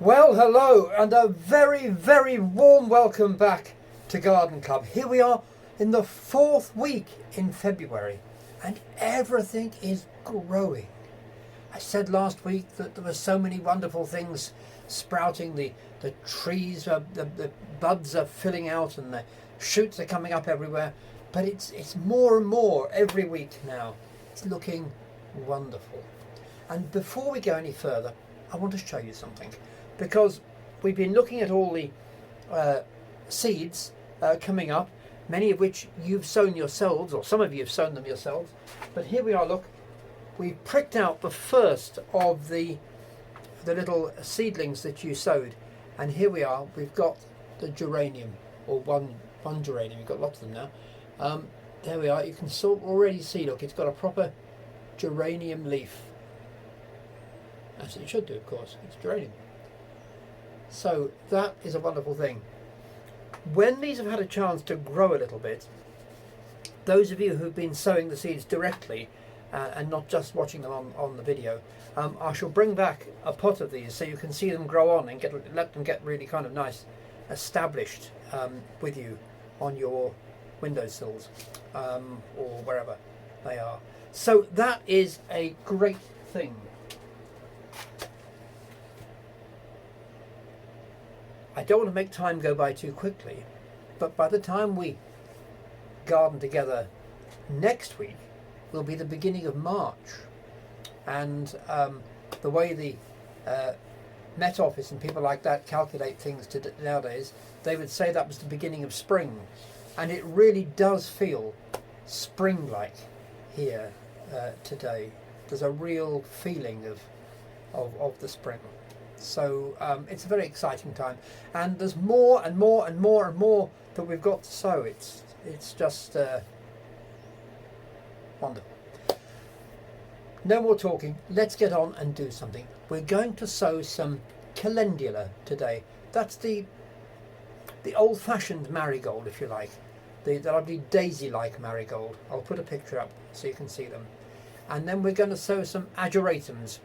Well, hello, and a very, very warm welcome back to Garden Club. Here we are in the 4th week in February, and everything is growing. I said last week that there were so many wonderful things sprouting. The trees, the buds are filling out, and the shoots are coming up everywhere. But it's more and more every week now. It's looking wonderful. And before we go any further, I want to show you something. Because we've been looking at all the seeds coming up, many of which you've sown yourselves, or some of you have sown them yourselves. But here we are, look, we've pricked out the first of the little seedlings that you sowed. And here we are, we've got the geranium, or one geranium, we've got lots of them now. There we are, you can already see, look, it's got a proper geranium leaf. As it should do, of course, it's geranium. So that is a wonderful thing. When these have had a chance to grow a little bit, those of you who've been sowing the seeds directly and not just watching them on the video, I shall bring back a pot of these so you can see them grow on and let them get really kind of nice established with you on your windowsills or wherever they are. So that is a great thing. I don't want to make time go by too quickly, but by the time we garden together next week will be the beginning of March, and the way the Met Office and people like that calculate things nowadays, they would say that was the beginning of spring, and it really does feel spring-like here today. There's a real feeling of the spring. So it's a very exciting time, and there's more and more and more and more that we've got to sow. It's just wonderful. No more talking. Let's get on and do something. We're going to sow some calendula today. That's the old-fashioned marigold, if you like, the lovely daisy-like marigold. I'll put a picture up so you can see them. And then we're going to sow some ageratums,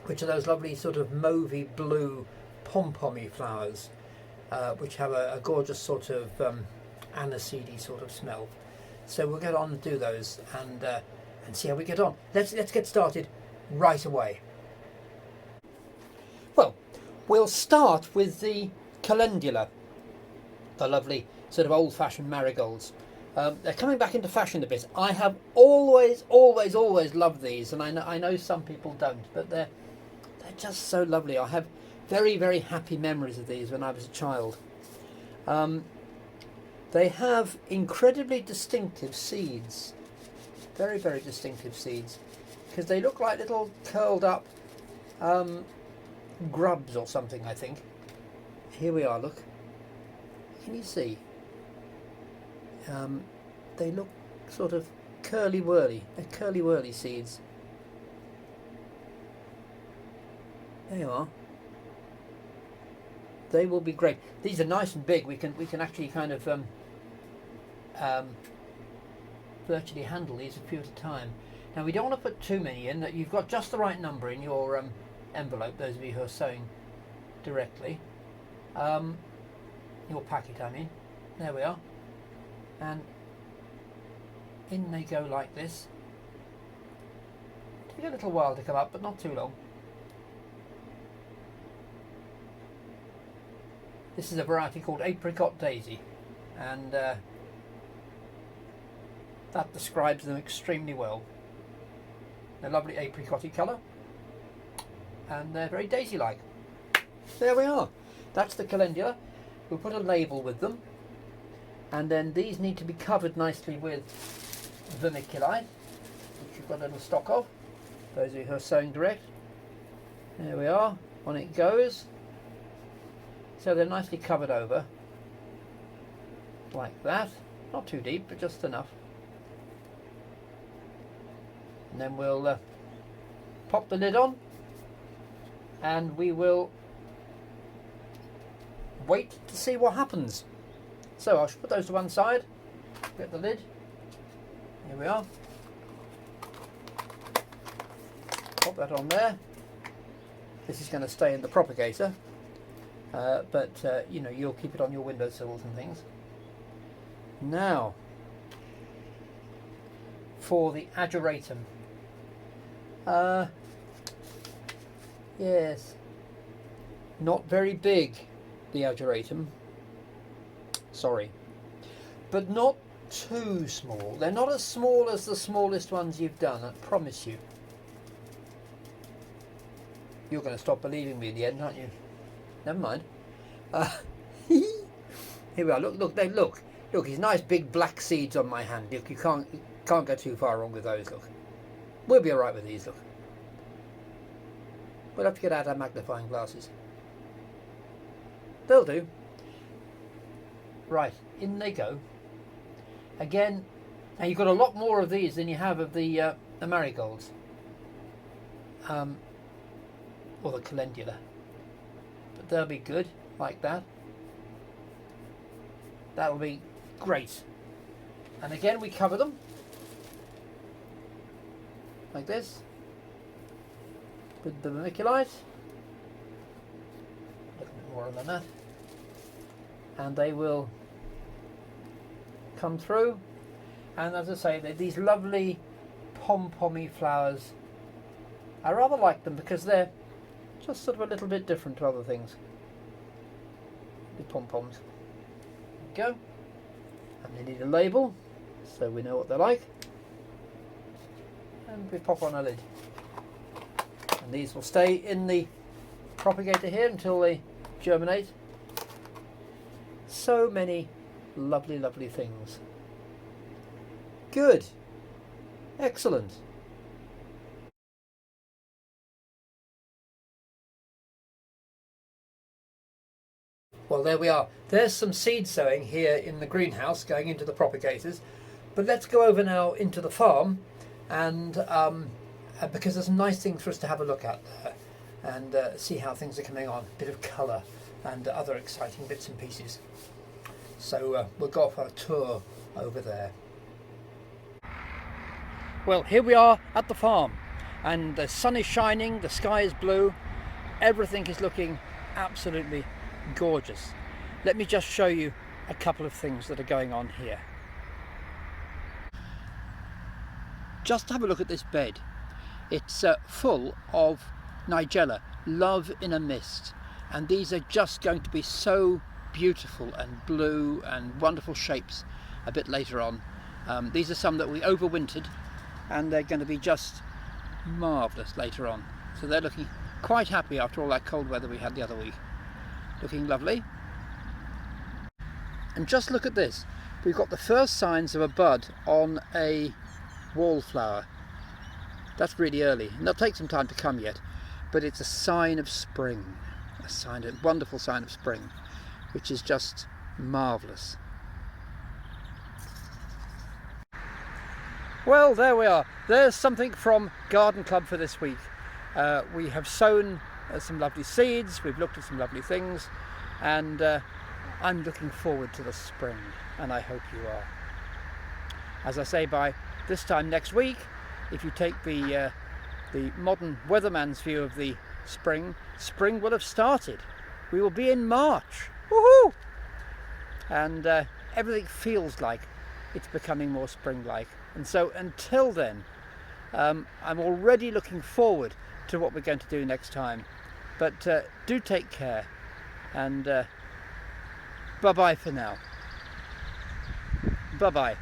which are those lovely sort of mauvey blue pom-pommy flowers, which have a gorgeous sort of aniseedy sort of smell. So we'll get on and do those and see how we get on. Let's get started right away. Well, we'll start with the calendula, the lovely sort of old-fashioned marigolds. They're coming back into fashion a bit. I have always loved these, and I know some people don't, but they're just so lovely. I have very, very happy memories of these when I was a child. They have incredibly distinctive seeds, very, very distinctive seeds, because they look like little curled up grubs or something, I think. Here we are, look. Can you see? They look sort of curly-whirly. They're curly-whirly seeds. There you are. They will be great. These are nice and big. We can actually kind of virtually handle these a few at a time. Now we don't want to put too many in. That you've got just the right number in your envelope. Those of you who are sewing directly, your packet, I mean. There we are. And in they go like this. Take a little while to come up, but not too long. This is a variety called apricot daisy, and that describes them extremely well. They're lovely apricot-y colour, and they're very daisy-like. There we are. That's the calendula. We'll put a label with them, and then these need to be covered nicely with vermiculite, which you've got a little stock of, those of you who are sewing direct. There we are. On it goes. So they're nicely covered over, like that. Not too deep, but just enough. And then we'll pop the lid on, and we will wait to see what happens. So I should put those to one side, get the lid. Here we are. Pop that on there. This is going to stay in the propagator, but you know, you'll keep it on your windowsills and things. Now, for the ageratum. Yes, not very big, the ageratum. Sorry, but not too small. They're not as small as the smallest ones you've done, I promise you. You're going to stop believing me in the end, aren't you? Never mind. Here we are. Look. These nice big black seeds on my hand. Look, you can't go too far wrong with those. Look, we'll be all right with these. Look, we'll have to get out our magnifying glasses. They'll do. Right, in they go. Again, now you've got a lot more of these than you have of the marigolds. Or the calendula. But they'll be good, like that. That'll be great. And again, we cover them. Like this. With the vermiculite. A little bit more than that. And they will come through. And as I say, they're these lovely pom-pommy flowers. I rather like them because they're just sort of a little bit different to other things. The pom-poms. There we go. And they need a label, so we know what they're like. And we pop on a lid. And these will stay in the propagator here until they germinate. So many lovely, lovely things. Good. Excellent. Well, there we are. There's some seed sowing here in the greenhouse going into the propagators. But let's go over now into the farm, and because there's some nice things for us to have a look at there and see how things are coming on. A bit of colour and other exciting bits and pieces. So we'll go for a tour over there. Well, here we are at the farm, and the sun is shining, the sky is blue, everything is looking absolutely gorgeous. Let me just show you a couple of things that are going on here. Just have a look at this bed. It's full of Nigella, love in a mist, and these are just going to be so beautiful and blue and wonderful shapes a bit later on. These are some that we overwintered, and they're going to be just marvellous later on. So they're looking quite happy after all that cold weather we had the other week. Looking lovely. And just look at this. We've got the first signs of a bud on a wallflower. That's really early, and it'll take some time to come yet, but it's a sign of spring, a wonderful sign of spring, which is just marvellous. Well, there we are. There's something from Garden Club for this week. We have sown some lovely seeds, we've looked at some lovely things, and I'm looking forward to the spring, and I hope you are. As I say, by this time next week, if you take the modern weatherman's view of the spring will have started. We will be in March. Woohoo! And everything feels like it's becoming more spring-like. And so until then, I'm already looking forward to what we're going to do next time. But do take care, and bye-bye for now. Bye-bye.